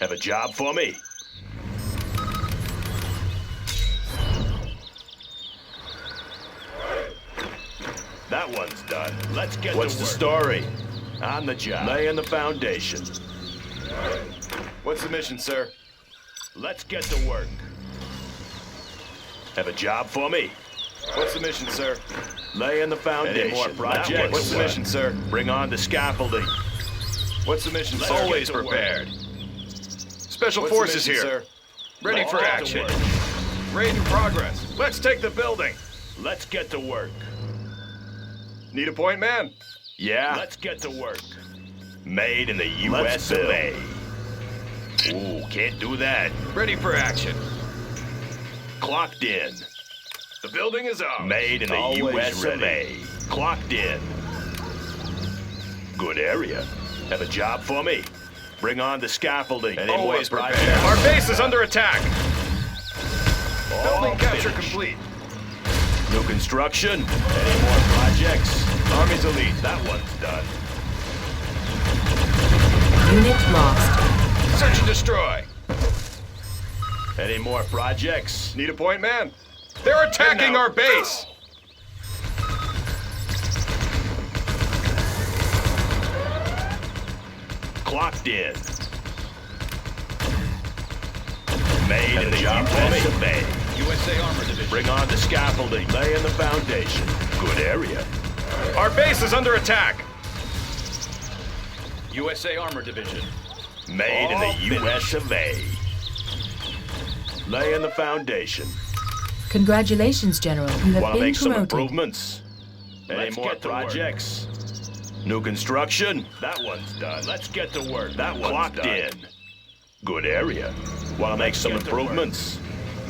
Have a job for me? That one's done. Let's get to work. What's the story? On the job. Laying the foundation. What's the mission, sir? Let's get to work. Have a job for me? What's the mission, sir? Laying the foundation. Any more projects? What's the mission, sir? Bring on the scaffolding. What's the mission, sir? Always prepared. Special Forces here. Sir? Ready for action. Raid in progress. Let's take the building. Let's get to work. Need a point man? Yeah. Let's get to work. Made in the U.S. of A. Ooh, can't do that. Ready for action. Clocked in. The building is ours. Made in the U.S. of A. Clocked in. Good area. Have a job for me? Bring on the scaffolding. Always prepared. Our base is under attack. Building capture complete. New construction. Any more projects? Army's elite. That one's done. Unit lost. Search and destroy. Any more projects? Need a point man? They're attacking our base. Clocked in. Made in the U.S. of A. USA Armor Division. Bring on the scaffolding. Laying the foundation. Good area. Our base is under attack. USA Armor Division. Made in the U.S. of A. Laying the foundation. Congratulations, General. You have been make some promoted. Improvements? Any more projects? New construction? That one's done. Let's get to work. That one's clocked in. Good area. Want to make some improvements?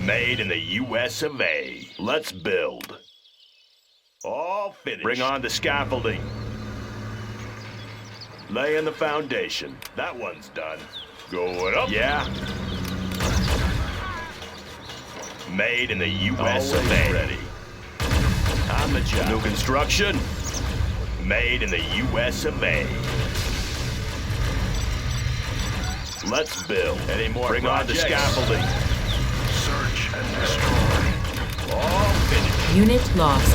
Made in the U.S. of A. Let's build. All finished. Bring on the scaffolding. Laying the foundation. That one's done. Going up. Yeah. Made in the U.S. of A. Ready. On the job. New construction. Made in the U.S. of A. Let's build. Any more Bring projects? On the scaffolding. Search and destroy. All finished. Unit lost.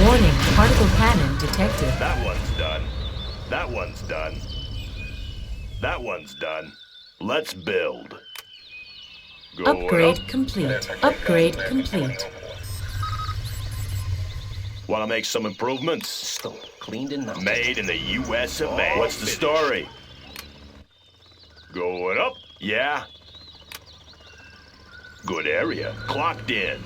Warning, particle cannon detected. That one's done. That one's done. That one's done. Let's build. Upgrade complete. Upgrade complete. Want to make some improvements? Stole, cleaned and melted. Made in the U.S. of A. What's the story? Going up. Yeah. Good area. Clocked in.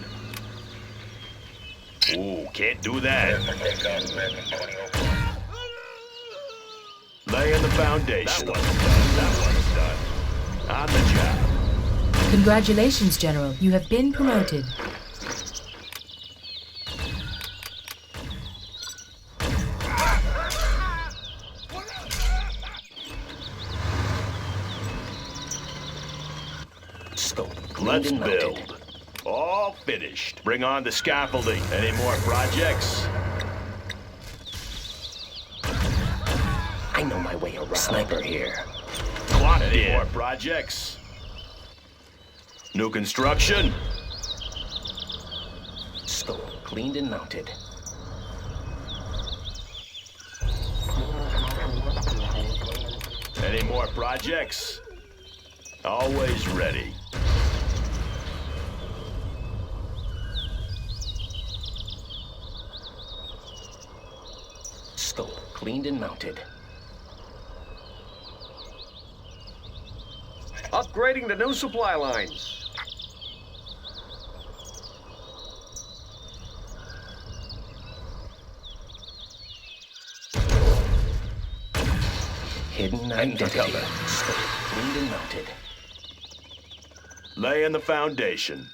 Ooh, can't do that. Laying the foundation. That one's done. On the job. Congratulations, General. You have been promoted. Let's build. All finished. Bring on the scaffolding. Any more projects? I know my way around. Sniper here. Clocked in. Any more projects? New construction? Stole, cleaned and mounted. Any more projects? Always ready. Stole, cleaned and mounted. Upgrading the new supply lines. Hidden identity. Stole, cleaned and mounted. Laying the foundation.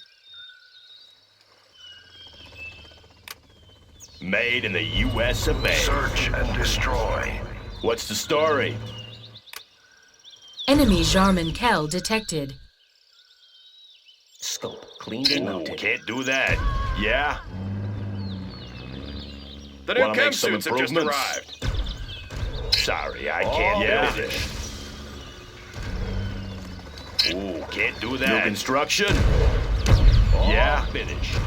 Made in the U.S. of A. Search and destroy. What's the story? Enemy Jarman Kell detected. Scope cleaned and mounted. Can't do that. Yeah? The new chem suits have just arrived. Sorry, I can't build it. Ooh, can't do that. New construction? Yeah, finished.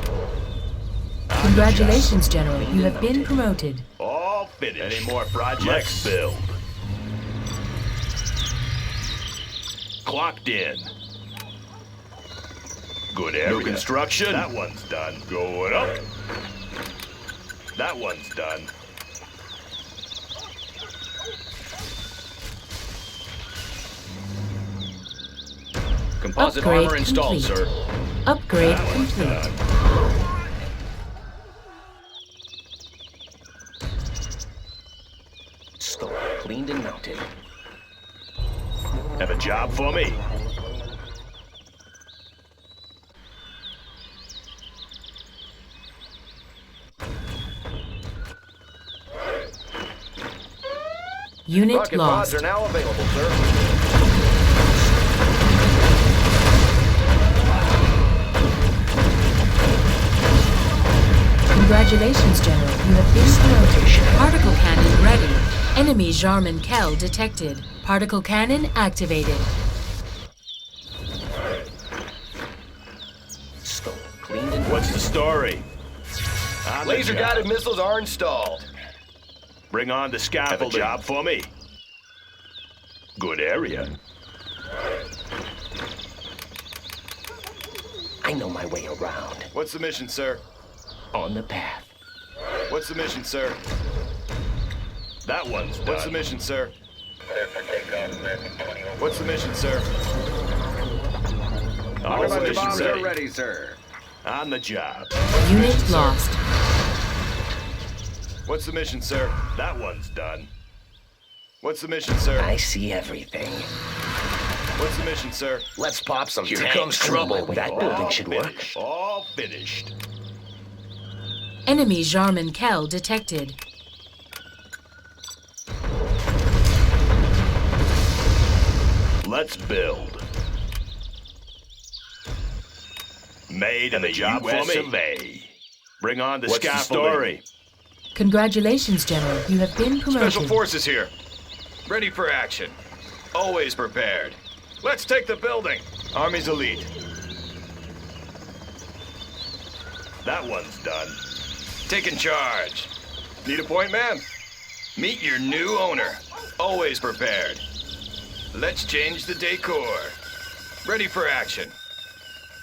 Congratulations, General. You have been promoted. All finished. Any more projects? Let's build. Clocked in. Good area. New construction? That one's done. Going up. That one's done. Composite Upgrade armor installed, complete. sir. Upgrade That one's complete. done. Stored, cleaned, and mounted. Have a job for me? Unit Rocket lost. pods are now available, sir. Congratulations, General. You have been promoted. Particle cannon ready. Enemy Jarman Kell detected. Particle cannon activated. Stored, cleaned, and What's the story? On the Laser job. guided missiles are installed. Bring on the scaffolding. Have a job for me? Good area. I know my way around. What's the mission, sir? On the path. What's the mission, sir? That one's done. What's the mission, sir? What's the mission, sir? On the Rocket mission, bombs sir. are ready, sir. On the job. Unit lost. What's the mission, sir? That one's done. What's the mission, sir? I see everything. What's the mission, sir? Let's pop some Here tanks. comes trouble. That building All should work. finished. All finished. Enemy Jarman Kell detected. Let's build. Made in the US of A. Bring on the What's the scaffolding. story? Congratulations, General. You have been promoted. Special Forces here. Ready for action. Always prepared. Let's take the building. Army's elite. That one's done. Taking charge. Need a point, man? Meet your new owner. Always prepared. Let's change the decor. Ready for action.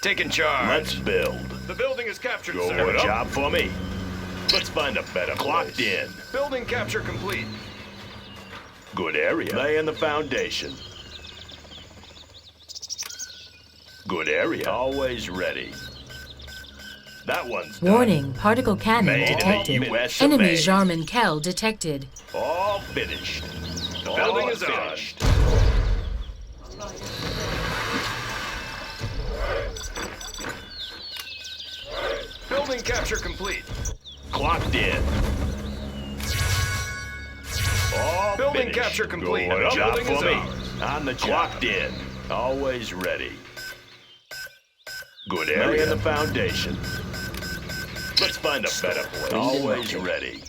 Taking charge. Let's build. The building is captured, sir. Have a job for me? Let's find a better Clocked in. Building capture complete. Good area. Laying the foundation. Good area. Always ready. That one's done. Warning, particle cannon Made in the detected. US of Enemy A. Jarman Kell detected. All finished. The building is finished. Building capture complete. Clocked in. All building finished. Capture complete. Have a job for me. On the job. Clocked in. Always ready. Good area. Laying the foundation. Let's find a better place. Always ready.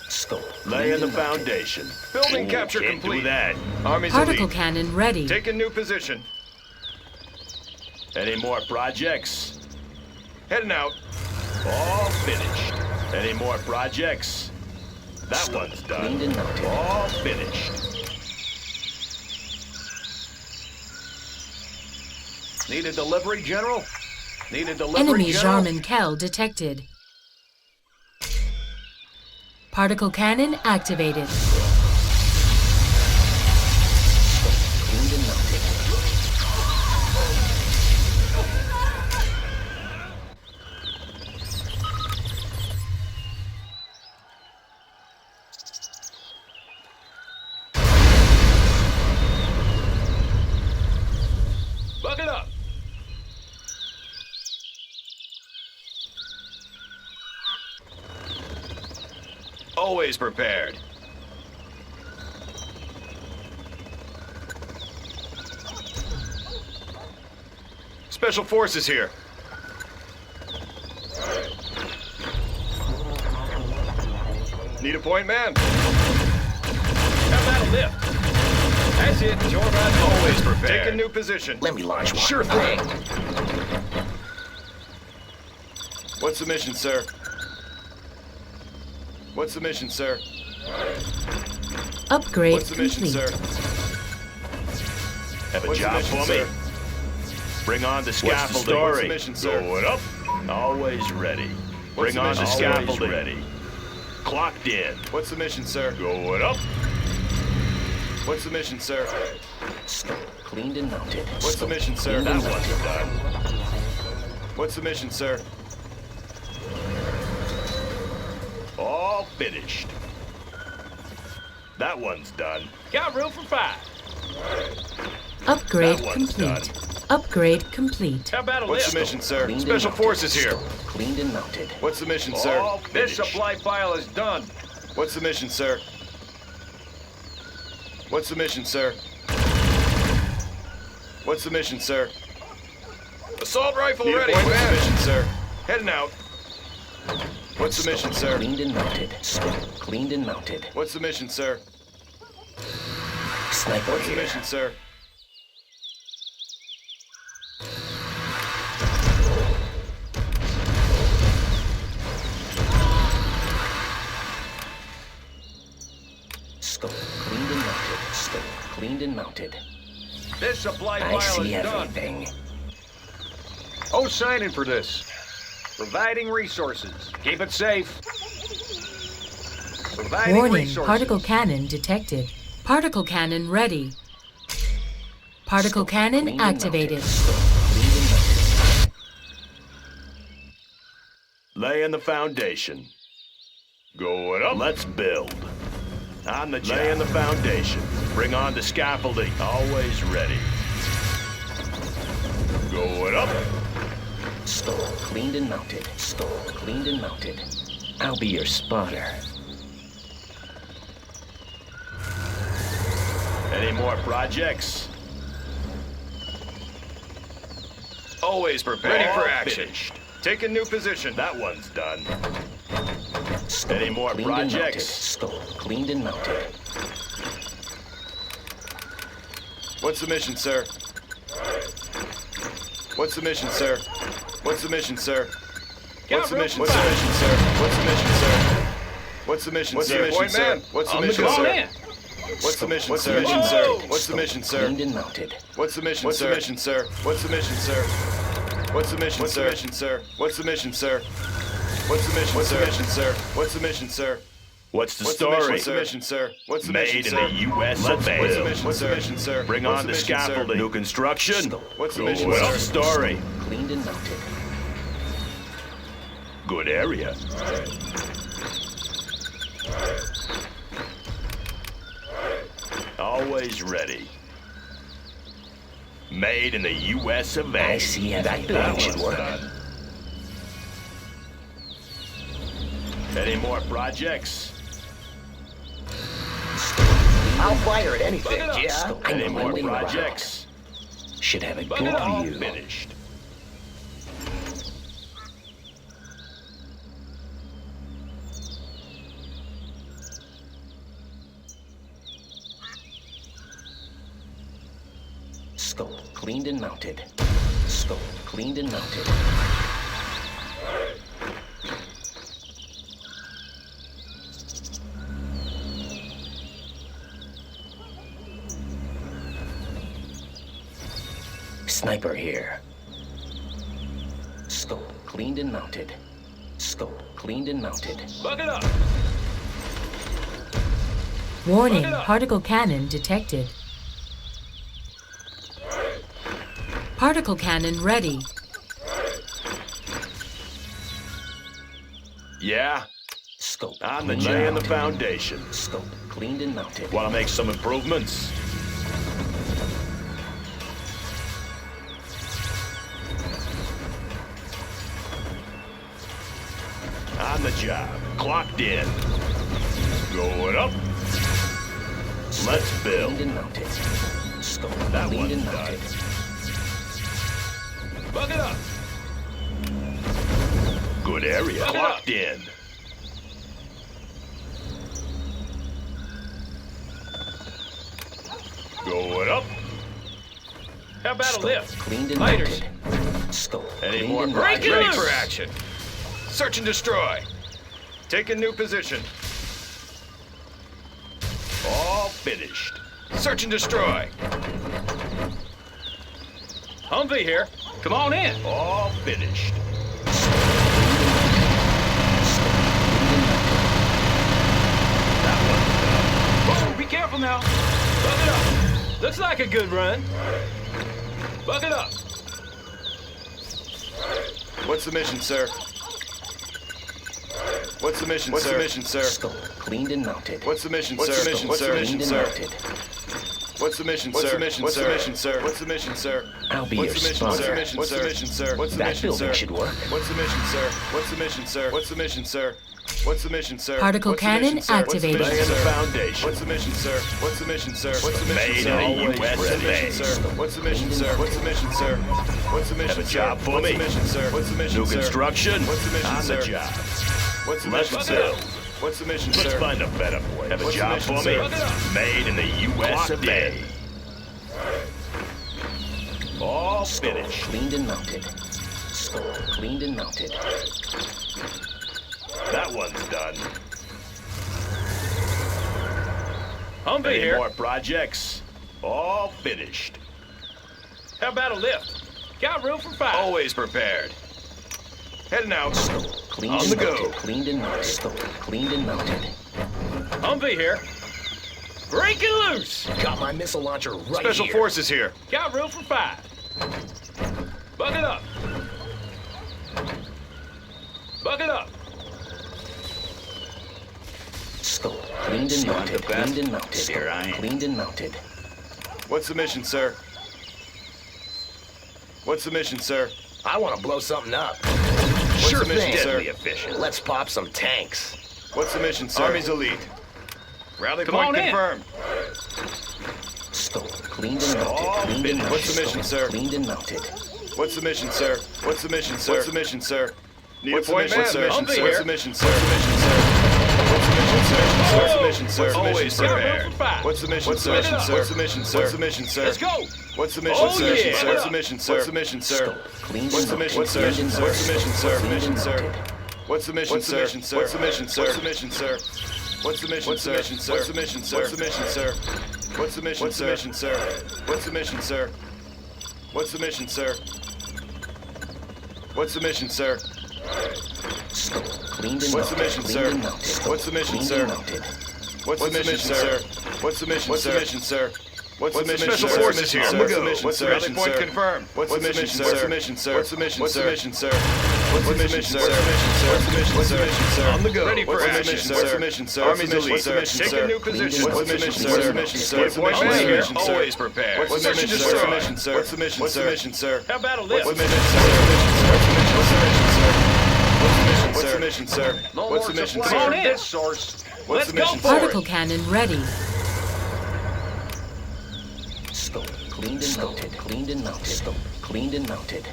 Stored, Laying the cleaned, and mounted. foundation. Building capture can't complete. do that. Army's Particle elite. cannon ready. Taking new position. Any more projects? Heading out. All finished. Any more projects? That one's done. Cleaned and mounted. All finished. Need a delivery, General? Need a delivery, Enemy General? Jarman Kell detected. Particle cannon activated. Cleaned and mounted. Bucket up. Always prepared. Special Forces here. Need a point, man? Have that a lift. That's it. It's your ride. Always prepared. Take a new position. Let me launch one. Sure thing. What's the mission, sir? What's the mission, sir? Upgrade What's the mission, complete. sir? Have a What's the job mission, for sir? me? Bring on the What's the scaffolding. story? What's the mission, sir? Going up. Always ready. What's Bring the on the mission, sir? scaffolding. Always Ready. Clocked in. What's the mission, sir? Going up. What's the mission, sir? Scope cleaned and mounted. What's the mission, sir? That one's done. What's the mission, sir? All finished. That one's done. Got room for 5. Upgrade That one's complete. Upgrade complete. How about a What's lift? the mission, sir? Cleaned and Special mounted. forces here. Scope cleaned and mounted. What's the mission, sir? All This finished. supply file is done. What's the mission, sir? What's the mission, sir? What's the mission, sir? Assault rifle Need a ready. point? What's the mission, sir? Heading out. What's the mission, sir? Cleaned and mounted. Scope cleaned and mounted. What's the mission, sir? Sniper What's the here. mission, sir? Scope cleaned and mounted. Scope cleaned and mounted. This supply I file see is done. everything. Oh, signing for this. Providing resources. Keep it safe. Providing Warning, resources. particle cannon detected. Particle cannon ready. Particle cannon Cleaned and mounted. activated. Scope cleaned and mounted. Laying the foundation. Going up. Let's build. On the job. Laying the foundation. Bring on the scaffolding. Always ready. Going up. Scope cleaned and mounted. Scope cleaned and mounted. I'll be your spotter. Any more projects? Always prepared. Ready for All action. finished. Take a new position. That one's done. Scope Any more cleaned and mounted. projects? Scope cleaned and mounted. What's the mission, sir? What's the mission, sir? What's the mission, sir? What's the room mission, for sir? five. What's the mission, sir? What's the mission, What's sir? your point, man? What's the On the mission, go. sir? Man. What's the mission, What's sir? the Mission, mission, sir? sir? What's the mission, sir? Cleaned and mounted. What's the mission, sir? What's the mission, sir? What's the mission, sir? What's the mission, sir? What's the mission, sir? What's the mission, sir? What's the mission, sir? What's the What's the story? mission, sir? What's the Made mission, in sir? the U.S. What's of the A. mission, What's the mission, sir? Bring What's on the mission, sir? scaffolding. New construction. What's the Going mission, up. sir? Story. Cleaned and mounted. Good area. Always ready. Made in the U.S. of A. I see everything. That Should one's work. done. Any more projects? I'll fire at anything. Bug it up. Yeah. I Any know my more way around. projects? Should have a Bug good it up. All view. finished. Scope cleaned and mounted. Scope cleaned and mounted. Sniper here. Scope cleaned and mounted. Scope cleaned and mounted. Bug it up. Warning, Look it up. particle cannon detected. Particle cannon ready. Yeah, Scope on the cleaned J and and the mounted. foundation. Scope cleaned and mounted. Want to make some improvements? On the job. Clocked in. Going up. Let's Cleaned build. and mounted. Scope That cleaned and one's mounted. Bug it up. Good area. Look it up. Clocked in. Going up. How about a Scope lift? cleaned and Fighters. mounted. Scope Any cleaned more and Break mounted. it ready loose. for action? Search and destroy. Taking new position. All finished. Search and destroy. Humvee here. Come on in. All finished. Whoa, be careful now. Buck it up. Looks like a good run. Buck it up. What's the mission, sir? What's the mission, What's sir? the mission, sir? Scope cleaned and mounted. What's the mission, What's sir? the mission, What's sir? the mission, Cleaned sir? and mounted. What's the mission, What's sir? the mission, What's sir? the mission, sir? What's the mission, sir? I'll be What's your the mission, What's the sponsor. mission, What's the sir? mission, sir? What's the That mission, building sir? should work. What's the mission, sir? What's the mission, sir? What's the mission, sir? What's the mission, sir? Particle What's the cannon mission, sir? What's the activated. mission, Laying the sir? foundation. What's the mission, sir? What's the mission, sir? What's the mission, Made sir? in the Always. US What's the of mission, A. sir? What's the mission, sir? What's the mission, sir? What's the mission, Have a sir? job for What's me. the mission, sir? What's the mission, New sir? construction. What's the mission, on sir? the job. What's the Let's mission, build. sir? What's the mission, Let's sir? find a better place. Have a What's the job mission, for me. sir? Made in the US of A. All Scope finished. cleaned and mounted. Scope cleaned and mounted. That one's done. Humvee Any here. more projects? All finished. How about a lift? Got room for 5. Always prepared. Heading out. Cleaned On and the go. mounted. Cleaned and mounted. Scope cleaned and mounted. Humvee here. Breaking loose. Got my missile launcher right Special forces here. Got room for 5. Buck it up. Buck it up. Scope cleaned and Not mounted. the best. Cleaned and mounted. Here I am. Cleaned and mounted. What's the mission, sir? What's the mission, sir? I want to blow something up. What's the mission, Deadly sir? efficient. Let's pop some tanks. What's the mission, sir? Army's elite. Rally Come point on in. confirmed. Scope cleaned and mounted. All Cleaned and finished. mounted. What's the mission, Scope sir? Cleaned and mounted. What's the mission, sir? What's the mission, sir? What's the mission, sir? Need What's a the point mission, man, sir? Humvee What's here. the mission, sir? What's the mission, sir? What's the mission, sir? What's the mission, sir? What's the mission, Always sir? Got prepared. room for 5. What's the mission, What's the sir? mission, sir? What's the mission, sir? What's the mission, sir? Let's go. What's the mission, Oh, sir? yeah. What's the mission, sir? What's the mission, sir? Scope cleaned What's and the mounted. mission, sir? Cleaned and What's the mounted. mission, sir? Cleaned and Mission, sir? mounted. What's the mission, sir? What's the mission, sir? What's the mission, sir? What's the mission, sir? What's the mission, sir? What's the mission, sir? What's the mission, sir? What's the mission, sir? What's the mission, sir? What's the mission, sir? Scope cleaned and What's the mounted. mission, Cleaned sir? and mounted. Scope What's the mission, cleaned sir? and mounted. What's the mission, sir? What's the mission, What's the sir? mission, sir? What's the mission, Special sir? forces here. What's On the the go. mission, What's the sir? mission, point confirmed. What's the mission, sir? What's the mission, sir? What's the mission, What's the sir? mission, sir? What's the mission, sir? What's the mission, sir? What's the mission, sir? On the go. Ready for What's the action. mission, sir? What's the mission, sir? Army's elite. What's the mission, Take sir? a new position. What's the mission, sir? What's the mission, sir? What's the Point mission, man sir? here. What's the mission, sir? Always prepared. What's the Search and mission, sir? What's the destroy. mission, sir? What's the mission, What's the sir? mission, sir? How about a What's lift? the mission, sir? What's the mission, sir? What's the mission, sir? No What's the more mission, supply sir? from this source. What's Let's the go mission, for sir? Particle cannon ready. Scope cleaned and mounted. Cleaned and mounted. Scope cleaned and mounted.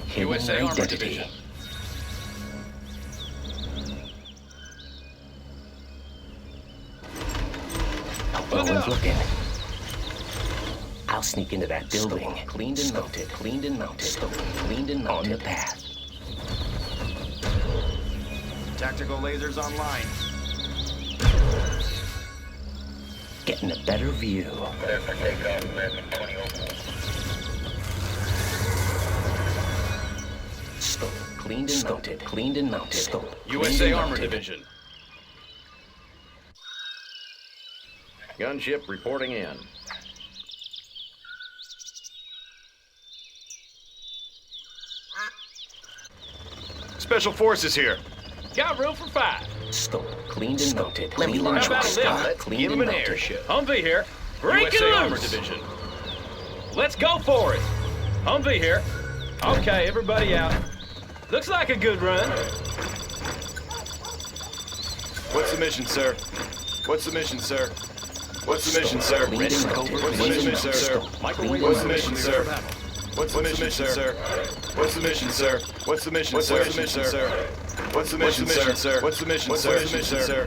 Hidden USA Armor identity. Division. No Look it one's up. looking. I'll sneak into that building. Cleaned and mounted. Cleaned and mounted. Scope cleaned and mounted. On the path. Tactical lasers online. Getting a better view. Scope cleaned and mounted. Cleaned and mounted. Scope cleaned USA and Armor mounted. Division. Gunship reporting in. Special forces here. Got room for 5. Scope cleaned and mounted. Let me Cleaned launch and my mounted. stuff. Scope cleaned Give him and an mounted. airship. Humvee here. Breaking USA Armor loose. Division. Let's go for it. Humvee here. Okay, everybody out. Looks like a good run. What's the mission, sir? What's the mission, sir? What's the mission, sir? Cleaned and mounted. What's the Cleaned and mission, mounted. sir? Scope Microwave cleaned What's and the mounted. mission, sir? What's the mission, sir? What's the mission, sir? What's the mission, sir? What's the mission, sir? What's the mission, sir? What's the mission, sir? What's the mission, sir?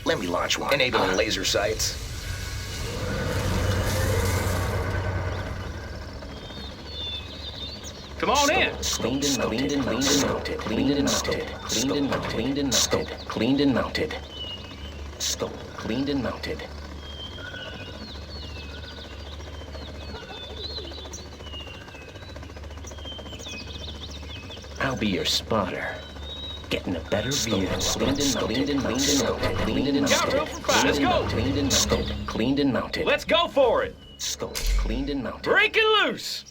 Let me launch one. Enabling laser sights. Come on in. Cleaned and mounted. Cleaned and mounted. Cleaned and mounted. Cleaned and mounted. Cleaned and mounted. Scope. Cleaned and mounted. I'll be your spotter. Getting a better view. Cleaned and mounted. Cleaned and Got room for five. Let's go. Cleaned and scope. Cleaned and mounted. Let's go for it. Scope. Cleaned and mounted. Breaking loose.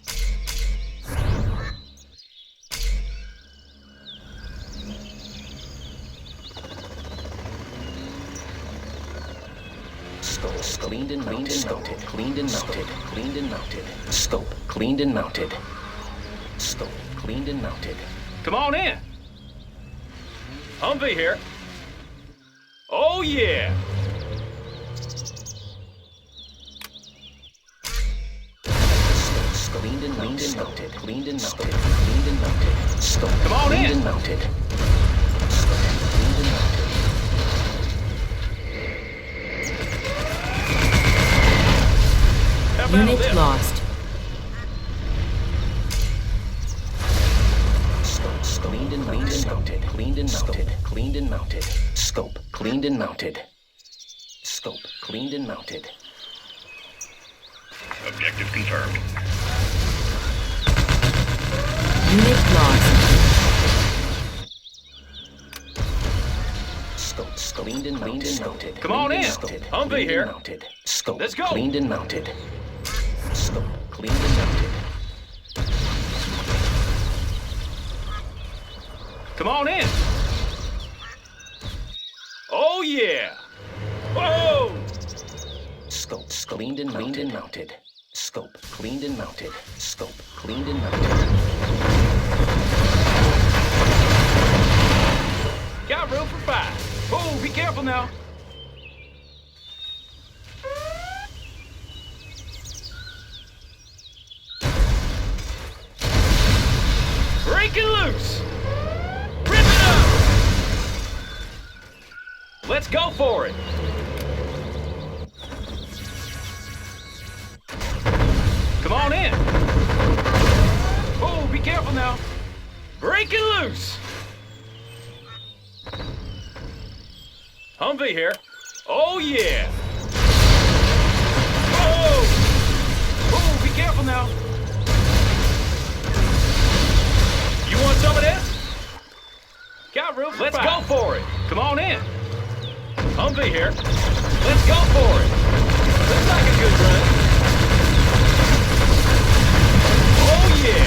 Scope. Cleaned and mounted. Cleaned and mounted. Cleaned and mounted. Scope. Cleaned and mounted. Scope. Cleaned and mounted. Come on in. Humvee here. Oh, yeah. Cleaned and mounted. Cleaned and mounted. Cleaned and mounted. Scope. Come on Cleaned in. and mounted. Cleaned and mounted. How about Unit this? lost. Scope. Cleaned and mounted. Cleaned and mounted. Cleaned and mounted. Scope. Cleaned and mounted. Scope. Cleaned and mounted. Objective confirmed. Unit lost. Scope. Cleaned and mounted. Come on in. Humvee here. Mounted. Scope. Let's go. Cleaned and mounted. Scope. Cleaned and mounted. Come on in. Oh, yeah. Whoa. Scope. Cleaned and mounted. Scope. Cleaned and mounted. Scope. Cleaned and mounted. Got room for five. Oh, be careful now. Breaking loose. Rip it up. Let's go for it. Come on in. Oh, be careful now. Breaking loose. Humvee here. Oh, yeah. Whoa. Oh, be careful now. You want some of this? Got room for Let's five. Go for it. Come on in. Humvee here. Let's go for it. Looks like a good run. Oh, yeah.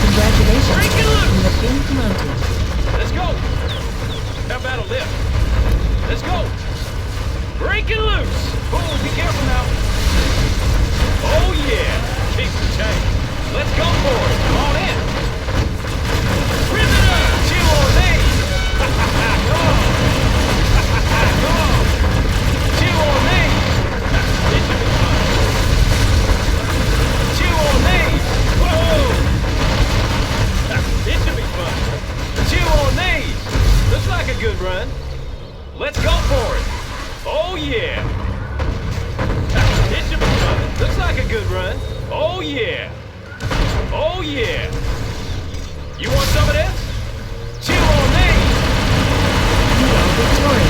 Congratulations. Breaking loose. You have been promoted. Let's go. How about a lift? Let's go. Breaking loose. Oh, be careful now. Oh, yeah. Keep the change. Let's go for it. Come on in. Rip it up. Chew on me. Come on. Come on. Chew on me. This should be fun. Chew on me. Whoa. This should be fun. Chew on these. Looks like a good run. Let's go for it. Oh, yeah. This should be fun. Looks like a good run. Oh, yeah. Oh, yeah. You want some of this? Chew on these. You are victorious.